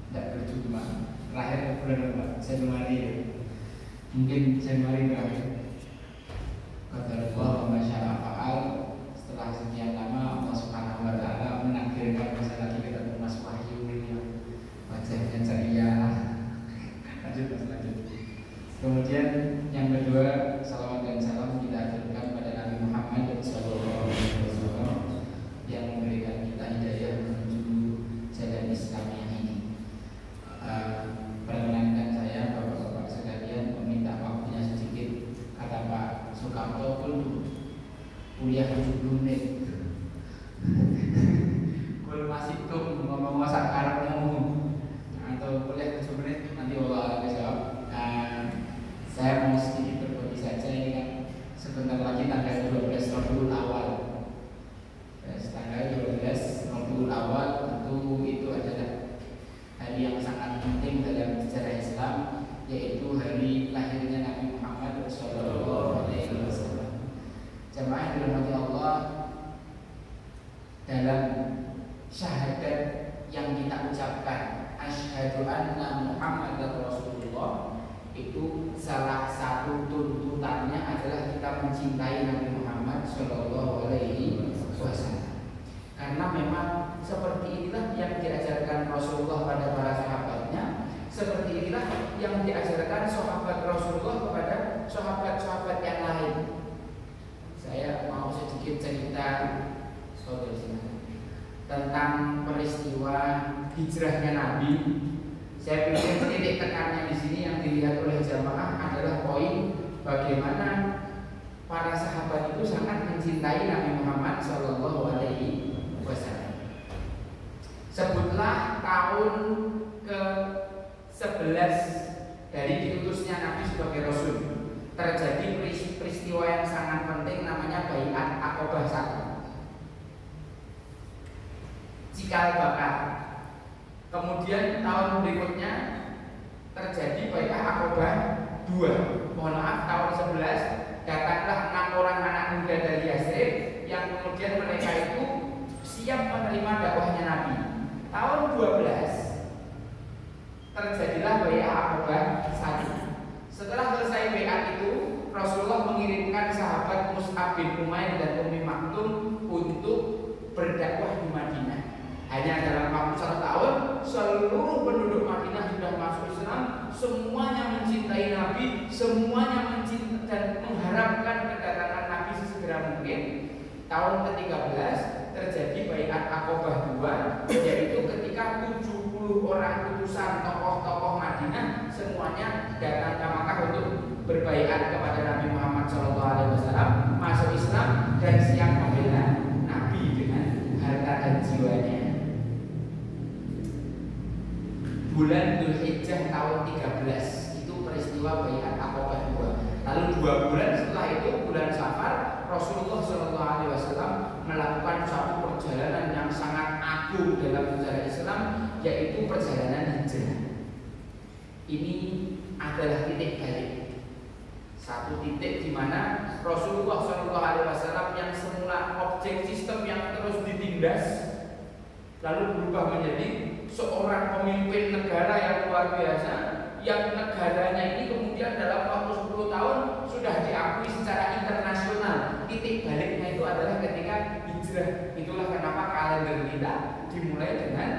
tidak berjumpa. Terakhir bulan apa? Januari ya. Mungkin Januari terakhir. Qadarullah wa masya'a fa'al. Setelah sekian lama Allah Subhanahu wa taala menakdirkan bisa lagi ketemu Mas Wahyu yang wajahnya ceria. Lanjut. Kemudian yang kedua, salawat dan salam kita aturkan pada Nabi Muhammad sallallahu alaihi wasallam yang memberikan kita hidayah menuju jalan Islam yang ini. Perkenankan saya Bapak-bapak sekalian meminta waktunya sedikit. Kata Pak Sukamto pun kuliah 70 menit. Kul masih tuh ngomong masak karepmu atau kuliah 7 menit nanti Allah akan jawab. Saya mau sedikit berbagi saja, ini kan sebentar lagi tanggal 12 Rabiul Awal. Tanggal 12 Rabiul Awal tentu itu adalah hari yang sangat penting dalam sejarah Islam, yaitu hari lahirnya Nabi Muhammad sallallahu alaihi wasallam. Jamaah dirahmati Allah, dalam syahadat yang kita ucapkan asyhadu anna Muhammadar Rasulullah, itu salah satu tuntutannya adalah kita mencintai Nabi Muhammad sallallahu alaihi wasallam. Karena memang seperti inilah yang diajarkan Rasulullah pada para sahabatnya, seperti inilah yang diajarkan sahabat Rasulullah kepada sahabat-sahabat yang lain. Saya mau sedikit cerita tentang peristiwa hijrahnya Nabi. Saya pikir titik tekannya di sini yang dilihat oleh jamaah adalah poin bagaimana para sahabat itu sangat mencintai Nabi Muhammad sallallahu alaihi wasallam. Sebutlah tahun ke-11 dari diutusnya Nabi sebagai Rasul, terjadi peristiwa yang sangat penting namanya Bai'at Aqabah 1, cikal bakal. Kemudian tahun berikutnya terjadi Bai'ah Aqabah 2. Mohon maaf, tahun 11 datanglah 6 orang anak muda dari Yasrib yang kemudian mereka itu siap menerima dakwahnya Nabi. Tahun 12 terjadilah Bai'ah Aqabah 1. Setelah selesai bai'at itu, Rasulullah mengirimkan sahabat Mus'ab bin Umair dan Ummi Maktum untuk berdakwah di Madinah. Hanya dalam waktu 1 tahun, seluruh penduduk Madinah sudah masuk Islam, semuanya mencintai Nabi, semuanya mencintai dan mengharapkan kedatangan Nabi sesegera mungkin. Tahun ke-13 terjadi Bai'at Aqabah 2, yaitu ketika 70 orang utusan tokoh-tokoh Madinah semuanya datang ke Makkah untuk berbaiat kepada Nabi Muhammad SAW, masuk Islam dan siap membela Nabi dengan harta dan jiwanya. Bulan Dzulhijjah tahun 13 itu peristiwa Bai'at Aqabah 2. Lalu 2 bulan setelah itu, bulan Safar, Rasulullah SAW melakukan suatu perjalanan yang sangat agung dalam sejarah Islam, yaitu perjalanan hijrah. Ini adalah titik balik, satu titik di mana Rasulullah SAW yang semula objek sistem yang terus ditindas, lalu berubah menjadi seorang pemimpin negara yang luar biasa, yang negaranya ini kemudian dalam waktu 10 tahun sudah diakui secara internasional. Titik baliknya itu adalah ketika hijrah. Itulah kenapa kalender kita dimulai dengan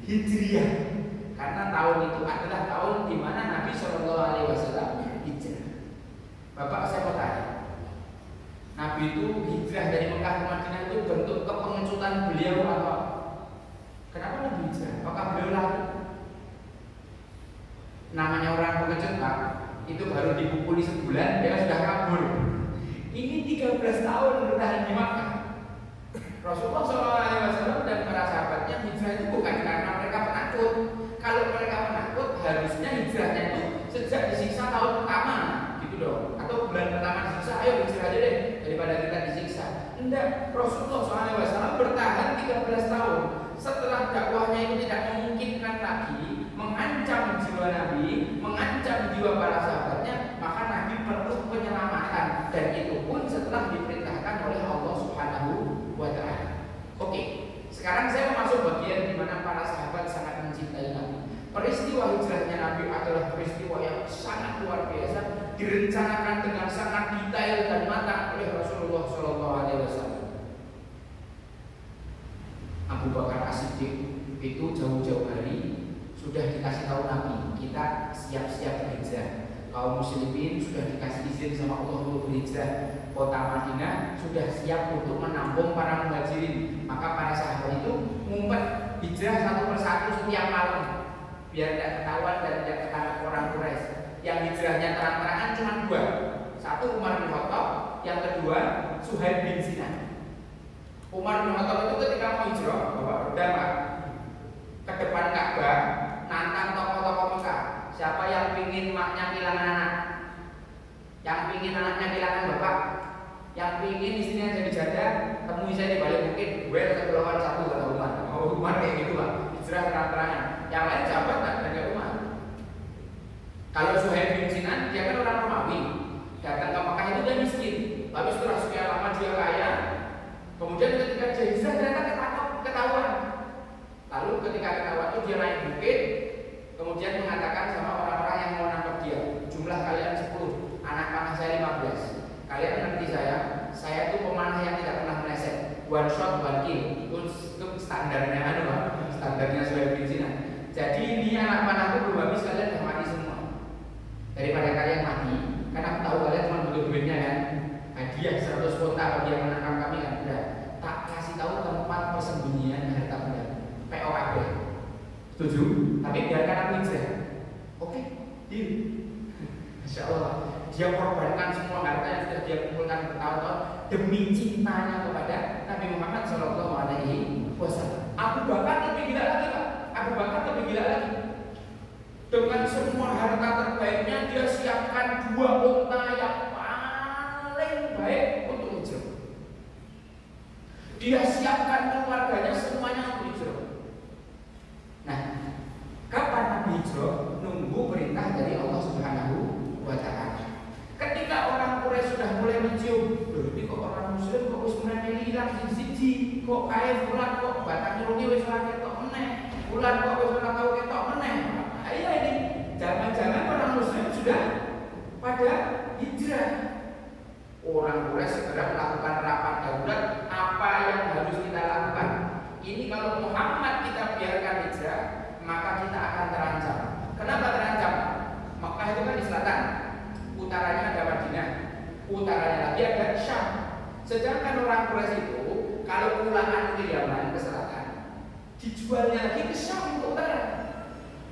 Hijriah, karena tahun itu adalah tahun di mana Nabi SAW hijrah. Bapak, saya mau tanya, Nabi itu hijrah dari Mekah ke Madinah itu bentuk kepengecutan beliau apa? Kenapa Nabi hijrah? Apakah beliau lari? Namanya orang pengecut, Pak, itu baru dipukuli sebulan dia sudah kabur. Ini 13 tahun bertahan di Makkah. Rasulullah SAW dan para sahabatnya hijrah itu bukan karena mereka penakut. Kalau mereka penakut, harusnya hijrahnya itu sejak disiksa tahun pertama, gitu dong. Atau bulan pertama disiksa, ayo hijrah aja deh daripada kita disiksa. Enggak, Rasulullah SAW bertahan 13 tahun. Setelah dakwahnya itu tidak memungkinkan lagi, mengancam jiwa Nabi, mengancam jiwa para sahabatnya, maka Nabi perlu penyelamatan, dan itu pun setelah diperintahkan oleh Allah Subhanahu wa Ta'ala. Oke, sekarang saya masuk bagian di mana para sahabat Nabi adalah peristiwa yang sangat luar biasa, direncanakan dengan sangat detail dan matang oleh Rasulullah SAW. Abu Bakar As-Siddiq itu jauh-jauh hari sudah dikasih tahu Nabi, kita siap-siap berhijrah. Kaum muslimin sudah dikasih izin sama Allah untuk berhijrah. Kota Madinah sudah siap untuk menampung para muhajirin. Maka para sahabat itu ngumpet hijrah satu persatu setiap malam biar tidak ketahuan dan tidak ketangkap orang Quraisy. Yang hijrahnya terang-terangan cuma dua. Satu Umar bin Khattab, yang kedua Suhaib bin Sinan. Umar bin Khattab itu ketika mau hijrah bawa pedang ke depan Ka'bah, nantang tokoh-tokoh Mekah. Siapa yang pingin maknya kehilangan anak, yang pingin anaknya kehilangan bapak, yang pingin istrinya jadi janda, temui saya di balik bukit, duel satu lawan satu kata Umar. Oh, Umar kayak gitu Pak, hijrah terang-terangan. Yang lain sahabat tak ada Umar. Kalau Suhaib bin Sinan, dia kan orang Romawi, datang ke Mekah itu dia miskin, tapi setelah sekian lama dia kaya. Kemudian ketika dia hijrah ternyata ketahuan. Lalu ketika ketahuan itu dia naik bukit, kemudian mengatakan sama orang-orang yang mau nangkep dia, jumlah kalian 10, anak panah saya 15. Kalian ngerti saya itu pemanah yang tidak pernah meleset, one shot one kill. Itu standarnya standarnya Suhaib bin Sinan. Jadi ini anak panahku belum habis, kalian sudah mati semua. Daripada kalian mati, karena aku tahu kalian cuma butuh duitnya kan, hadiah 100 kota bagi yang menangkap kami kan, udah tak kasih tahu tempat persembunyian harta benda POAB. Setuju? Tapi biarkan aku hijrah. Oke, deal. Masya Allah, dia korbankan semua harta yang sudah dia kumpulkan bertahun-tahun demi cintanya kepada Nabi Muhammad SAW. Abu Bakar lebih gila lagi Pak. Abu Bakar lebih gila lagi. Dengan semua harta terbaiknya dia siapkan 2 unta yang paling baik untuk hijrah. Dia siapkan keluarganya semuanya untuk hijrah. Nah, kapan Nabi hijrah? Nunggu perintah dari Allah Subhanahu wa Ta'ala. Ketika orang Quraisy sudah mulai mencium, loh ini kok orang Muslim kok wis mulai hilang siji, kok kae bulan kok batang irunge wis ora ketok meneh, bulan kok wis ora tau ketok meneh. Iya ini, jangan-jangan orang Muslim sudah pada hijrah. Orang Quraisy segera melakukan rapat darurat, apa yang harus kita lakukan? Ini kalau Muhammad kita biarkan hijrah, maka kita akan terancam. Kenapa terancam? Mekah itu kan di selatan, utaranya ada Madinah, utaranya lagi ada Syam. Sedangkan orang Quraisy itu kalau pulangan ke Yaman ke selatan, dijualnya lagi ke Syam ke utara.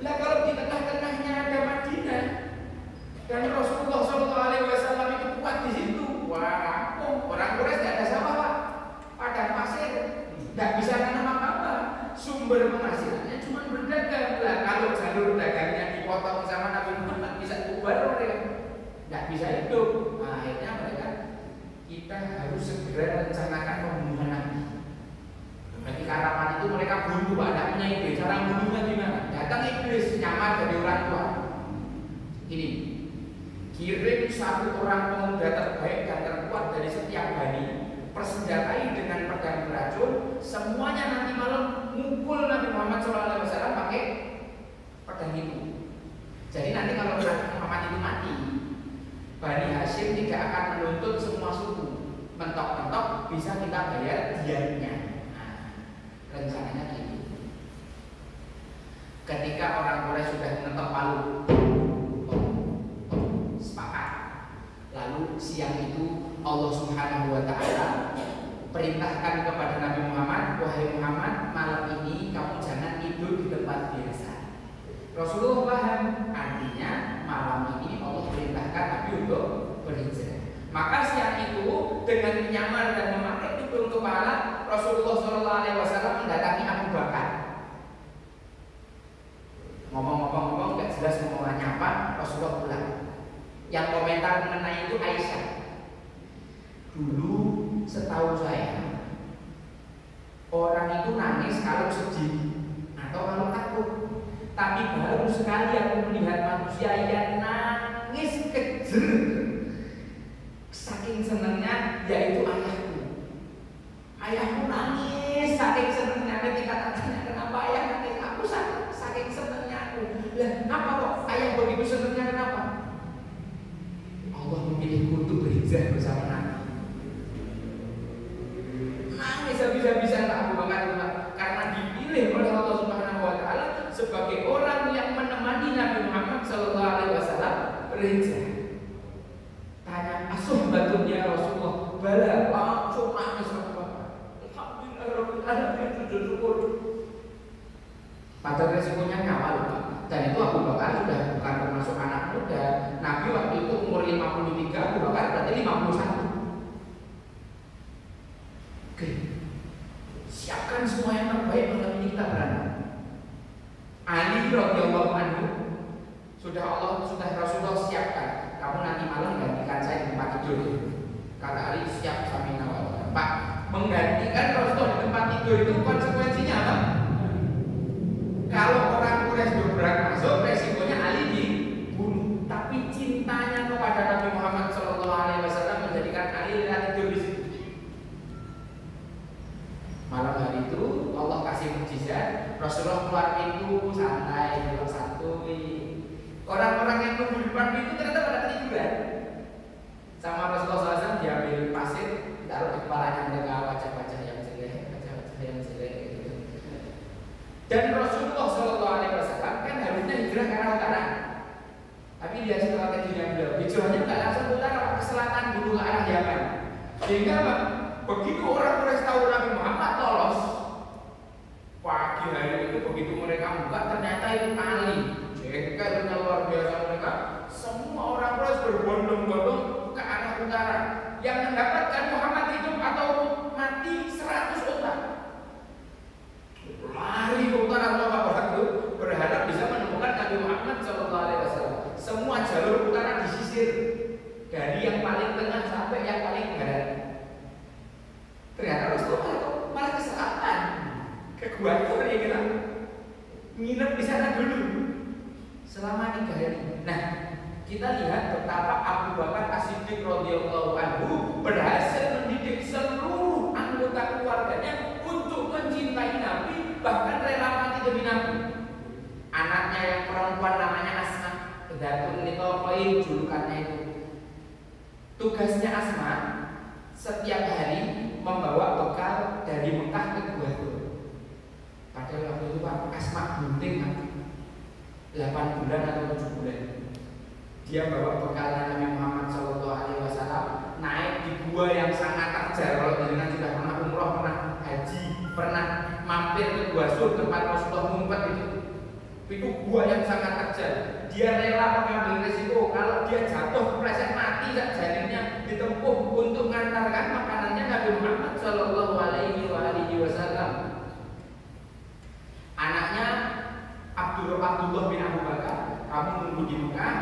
Lah kalau di tengah-tengahnya ada Madinah dan Rasulullah SAW itu kuat di situ, wah, orang Quraisy tidak ada sawah Pak, padang pasir, tidak bisa nanam apa-apa. Sumber penghasilannya cuma berdagang. Lah kalau jalur dagangnya dipotong sama Nabi Muhammad bisa bubar mereka, tidak bisa hidup. Nah, akhirnya mereka, kita harus segera rencanakan pembunuhan Nabi. Berarti karapan itu mereka buntu Pak, tidak punya ide. Cara bunuhnya gimana? Datang iblis nyamar jadi orang tua. Ini kirim 1 orang pemuda terbaik dan terkuat dari setiap bani, persenjatai dengan pedang beracun, semuanya nanti malam mukul Nabi Muhammad SAW pakai pedang itu. Jadi nanti kalau Nabi Muhammad itu mati, Bani Hashim tidak akan menuntut semua suku. Mentok-mentok bisa kita bayar dianya. Nah, rencananya gitu. Ketika orang Quraisy sudah mengetok palu, sepakat. Lalu siang itu Allah Subhanahu wa Ta'ala perintahkan kepada Nabi Muhammad, wahai Muhammad, malam ini kamu jangan tidur di tempat biasa. Rasulullah paham, artinya malam ini Allah perintahkan Nabi untuk berhijrah. Maka siang itu dengan menyamar dan memakai tudung kepala, Rasulullah SAW mendatangi Abu Bakar. Ngomong-ngomong gak jelas ngomongannya apa, Rasulullah pulang. Yang komentar mengenai itu Aisyah. Dulu setahu saya, orang itu nangis kalau sedih atau kalau takut. Tapi baru sekali aku melihat manusia yang nangis kejer, saking senangnya, yaitu ayahku. Ayahku nangis saking senangnya. Ketika tanya kenapa ayah nangis, aku saking senangnya aku. Lah apa kok begitu senangnya kenapa? Allah memilihku untuk berhijrah bersama Nabi. Nangis habis-habisan Abu Bakar karena dipilih oleh Allah Subhanahu wa taala sebagai orang yang menemani Nabi Muhammad sallallahu alaihi wasallam berhijrah. Tanya, "Asuhbatun ya Rasulullah?" "Bala." Langsung nangis Abu Bakar. Alhamdulillah rabbil alamin, sujud syukur. Padahal resikonya nyawa loh, Pak. Dan itu Abu Bakar sudah bukan termasuk anak muda. Nabi waktu itu umur 53, Abu Bakar berarti 51. Oke, siapkan semua yang terbaik malam ini kita berangkat. Ali radhiyallahu anhu sudah Rasulullah siapkan. Kamu nanti malam gantikan saya di tempat tidur. Kata Ali, siap sami nawal. Pak, menggantikan Rasulullah di tempat tidur itu konsekuensinya apa? Kalau orang Quraisy bergerak masuk, resikonya Ali dibunuh. Tapi cintanya kepada Nabi Muhammad SAW menjadikan Ali tidur di situ. Malam hari itu Allah kasih mukjizat, Rasulullah keluar pintu santai, bilang santuy. Orang-orang yang nunggu di depan pintu ternyata pada ketiduran. Sama Rasulullah SAW diambil pasir, taruh di kepalanya mereka, wajah-wajah yang jelek, wajah-wajah yang jelek. Dan Rasulullah SAW kan harusnya hijrah ke arah utara, tapi dia strateginya beliau hijrahnya nggak langsung ke utara, ke selatan dulu ke arah Yaman. Sehingga begitu orang Quraisy tahu Nabi Muhammad lolos, pagi hari itu begitu mereka buka ternyata itu Ali. Jengkelnya luar biasa mereka. Semua orang Quraisy berbondong-bondong ke arah utara. Yang mendapatkan Muhammad hidup atau mati 100 orang. Lari ke utara orang itu berharap bisa menemukan Nabi Muhammad SAW. Semua jalur utara disisir dari yang paling tengah sampai yang paling barat. Ternyata Rasulullah malah ke selatan, ke Gua Tur ya kita nginep di sana dulu selama 3 hari. Nah, kita lihat betapa Abu Bakar As-Siddiq radhiyallahu anhu berhasil mendidik seluruh anggota keluarganya untuk mencintai Nabi, bahkan rela mati demi Nabi. Anaknya yang perempuan namanya Asma, Datul Nitoqoin julukannya itu. Tugasnya Asma setiap hari membawa bekal dari Mekah ke Gua Tur. Padahal waktu itu Pak Asma bunting 8 bulan atau 7 bulan. Dia bawa bekalnya Nabi Muhammad SAW naik di gua yang sangat terjal. Kalau jenengan sudah pernah umroh, pernah haji, pernah mampir ke Gua Sur tempat Rasulullah ngumpet itu gua yang sangat terjal. Dia rela mengambil risiko kalau dia jatuh kepleset mati, tak janinnya ditempuh untuk mengantarkan makanannya Nabi Muhammad SAW. Anaknya Abdullah bin Abu Bakar, kamu nunggu di Mekah,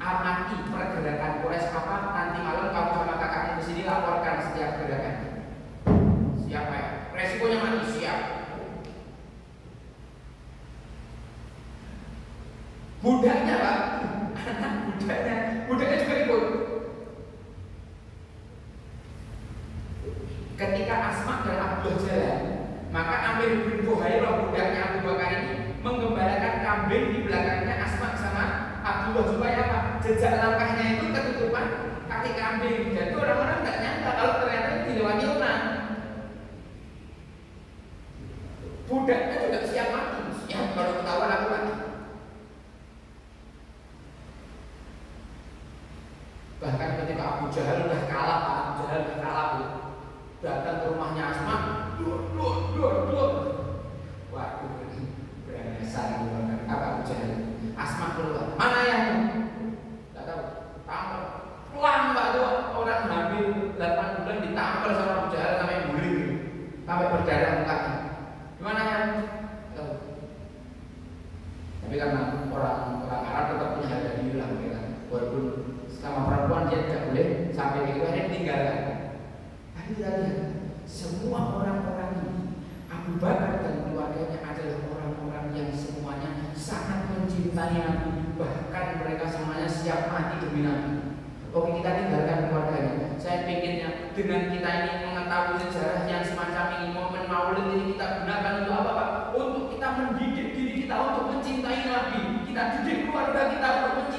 amati pergerakan Quraisy apa, nanti malam kamu sama kakakmu di sini laporkan setiap gerakan. Siapa ya? Resikonya mati, siap. Budaknya Pak, anak budaknya juga ikut. Ketika Asma dan Abdullah jalan, maka Amir bin Fuhairah budaknya Abu Bakar ini menggembalakan kambing di belakangnya Asma sama Abdullah supaya apa? Jejak langkahnya itu ketutupan kaki kambing. Jadi orang-orang nggak nyangka kalau ternyata dilewati orang. Budaknya juga siap mati, siap kalau ketahuan aku mati. Bahkan ketika Abu Jahal udah kalah, datang ke rumahnya Asma, dua. Waduh, beranasan apa Abu Jahal. Asma keluar, mana ayahmu? Tidak tahu. Tampar, pelan Pak tuh orang hamil 8 bulan ditampar sama Abu Jahal sampai guling, sampai berdarah mukanya. Gimana ayahmu? Tahu. Tapi karena orang Arab tetap punya harga diri lah mereka. Walaupun sama perempuan dia tidak boleh sampai itu hanya ditinggalkan. Tapi kita lihat semua orang-orang ini, Abu Bakar dan keluarganya adalah orang-orang yang semuanya sangat mencintai Nabi, bahkan mereka semuanya siap mati demi Nabi. Oke, kita tinggalkan keluarganya. Saya pengennya dengan kita ini mengetahui sejarah yang semacam ini, momen Maulid ini kita gunakan untuk apa Pak? Untuk kita mendidik diri kita untuk mencintai Nabi. Kita didik keluarga kita untuk mencintai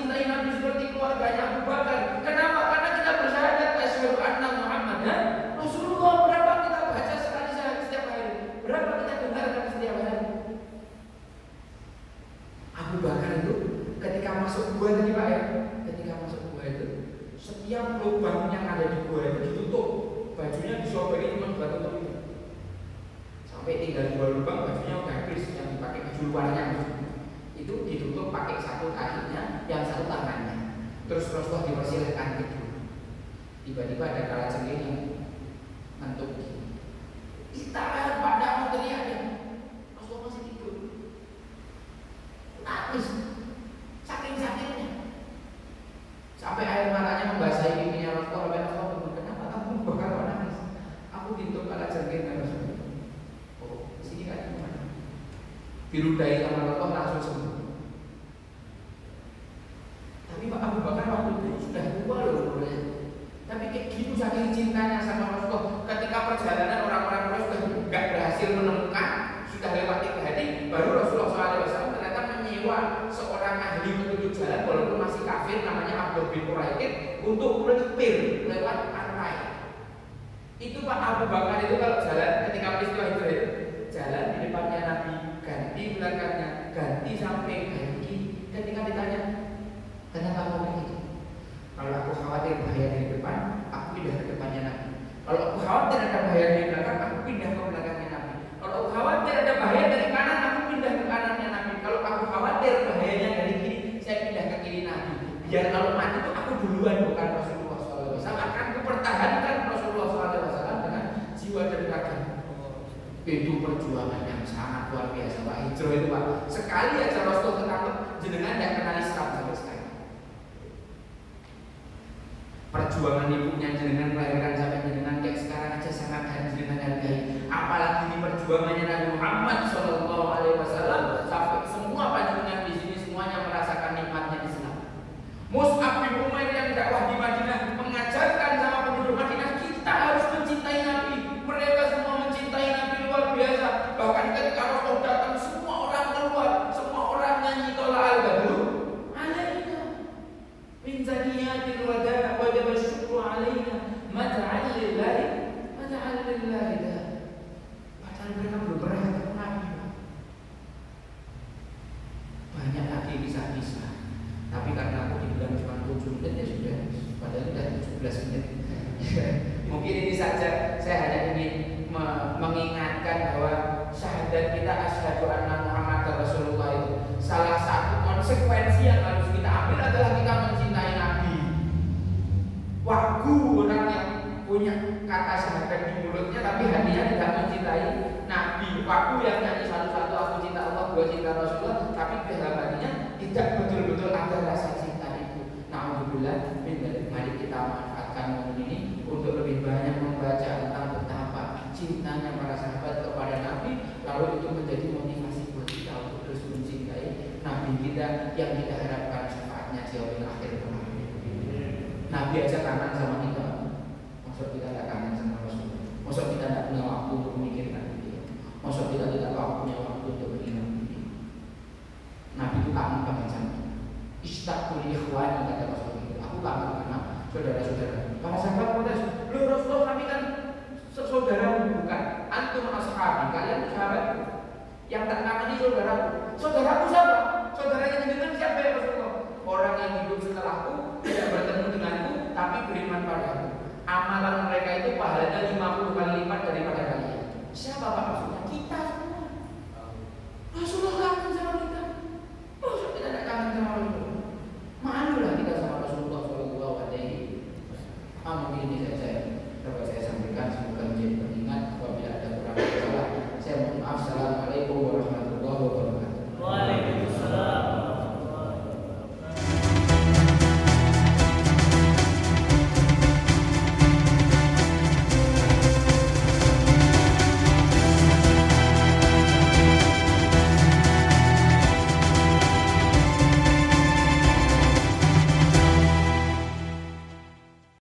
masuk gua tadi Pak ya, ketika masuk gua itu setiap lubang yang ada di gua itu ditutup, bajunya disobek cuma buat tutup itu. Sampai tinggal 2 lubang, bajunya udah habis, yang dipakai baju luarnya itu ditutup pakai satu kakinya, yang satu tangannya. Terus Rasulullah dipersilahkan gitu. Tiba-tiba ada kalajengking yang mentuk. Kita pada mau teriak ya, Rasulullah masih tidur, nangis, saking-sakingnya, sampai air matanya membasahi pipinya Rasulullah. Rasulullah, kenapa kamu bakal nangis? Aku pintu kalajengking dan Rasulullah. Oh, sini kan gimana? Dirudai sama Rasulullah langsung sembuh. Tapi Pak Abu Bakar waktu itu sudah tua loh, tapi kayak gitu saking cintanya sama Rasulullah. Ketika perjalanan orang-orang Quraisy sudah nggak berhasil menemukan, sudah lewat 3 hari, baru Rasulullah SAW ternyata menyewa seorang ahli petunjuk jalan walaupun masih kafir namanya Abdul bin Quraikid untuk melipir lewat pantai. Itu Pak Abu Bakar itu kalau jalan ketika peristiwa itu jalan di depannya Nabi, ganti belakangnya, ganti samping, ganti. Ketika ditanya, kenapa kamu begitu? Kalau aku khawatir bahaya di depan, aku pindah ke depannya Nabi. Kalau aku khawatir ada bahaya di belakang, aku pindah ke belakangnya Nabi. Kalau aku khawatir ada bahaya dari kanan, aku pindah ke kanannya Nabi. Kalau aku khawatir bahayanya dari kiri, saya pindah ke kiri Nabi. Biar kalau mati itu aku duluan, bukan Rasulullah SAW. Akan aku pertahankan Rasulullah SAW dengan jiwa dan raga. Itu perjuangan yang sangat luar biasa Pak. Hijrah itu Pak. Sekali aja Rasul ketangkep, jenengan tidak kenal Islam sampai sekarang. Perjuangan ibunya jenengan melahirkan sampai jenengan kayak sekarang aja sangat jenengan hargai. Apalagi di perjuangannya Nabi Muhammad SAW sampai semua panjenengan di sini semuanya merasakan nikmatnya Islam. Mus'ab bin Umair yang dakwah di Madinah mengajarkan sama penduduk Madinah kita harus mencintai Nabi. Mereka semua mencintai Nabi luar biasa. Bahkan ketika Rasul datang semua orang keluar, semua orang nyanyi tola al-badru alaina min zaniyatil wada wa syukru alaina mad'al lillahi dah. Padahal mereka belum pernah ketemu Nabi. Banyak lagi kisah-kisah. Tapi karena aku dibilang cuma 7 menit ya sudah. Padahal sudah 17 menit. Mungkin ini saja saya hanya ingin mengingatkan bahwa syahadat kita asyhadu anna Muhammadar Rasulullah itu salah satu konsekuensi yang harus kita ambil adalah kita mencintai Nabi. Wagu orang yang punya kata syahadat di mulutnya tapi hatinya tidak mencintai Nabi. Wagu yang nyanyi satu-satu aku cinta Allah, gua cinta Rasulullah, tapi dalam hatinya tidak betul-betul ada rasa cinta itu. Alhamdulillah, mari kita manfaatkan momen ini untuk lebih banyak membaca tentang betapa cintanya para sahabat kepada Nabi, lalu itu menjadi motivasi buat kita untuk terus mencintai Nabi kita yang kita harapkan syafaatnya jauh akhir kelak. Nabi aja kangen sama kita, maksud kita tidak kangen sama Rasul, maksud kita tidak punya waktu untuk memikirkan dia, maksud kita tidak punya waktu untuk mengingat dia. Nabi itu kangen banget sama kita. Ishtaqtu li ikhwani kata Rasul, aku kangen karena saudara-saudara. Para sahabat protes, "Loh Rasulullah, kami kan saudaramu bukan? Antum ashabi, kalian sahabat. Yang tak kangen ini saudaraku. Saudaraku